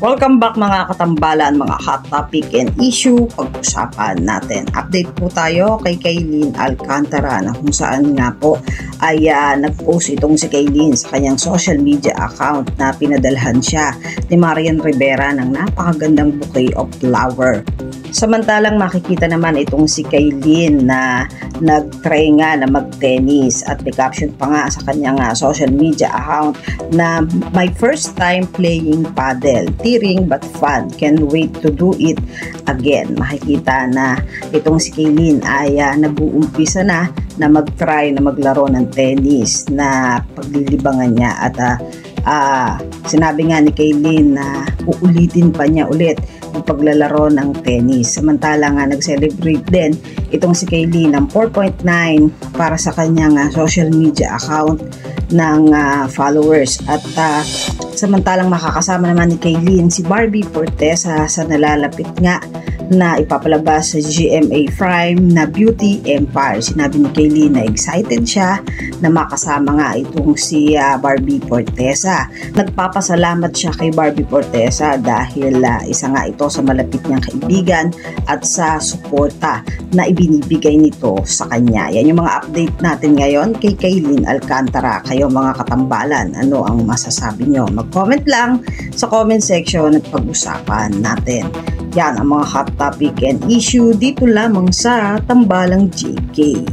Welcome back mga katambalan, mga hot topic and issue pag-usapan natin. Update po tayo kay Kaylin Alcantara na kung saan nga po ay nag-post itong si Kaylin sa kanyang social media account na pinadalhan siya ni Marian Rivera ng napakagandang bouquet of flower. Samantalang makikita naman itong si Kaylin na nag-try nga na mag-tennis at may caption pa nga sa kanyang social media account na my first time playing paddle, tiring but fun, can't wait to do it again. Makikita na itong si Kaylin ay nag-uumpisa na mag-try na maglaro ng tennis na paglilibangan niya at sinabi nga ni Kaylin na uulitin pa niya ulit ang paglalaro ng tennis. Samantala nga nag-celebrate din itong si Kaylin ng 4.9 para sa kanyang social media account ng followers at samantalang makakasama naman ni Kaylin si Barbie Forteza sa nalalapit nga na ipapalabas sa GMA Prime na Beauty Empire. Sinabi ni Kaylin na excited siya na makasama nga itong si Barbie Forteza. Nagpapasalamat siya kay Barbie Forteza dahil isa nga ito sa malapit niyang kaibigan at sa suporta na ibinibigay nito sa kanya. Yan yung mga update natin ngayon kay Kaylin Alcantara. Kayo mga katambalan, ano ang masasabi nyo? Mag-comment lang sa comment section at pag-usapan natin. Yan ang mga hot topic and issue dito lamang sa Tambalang JK.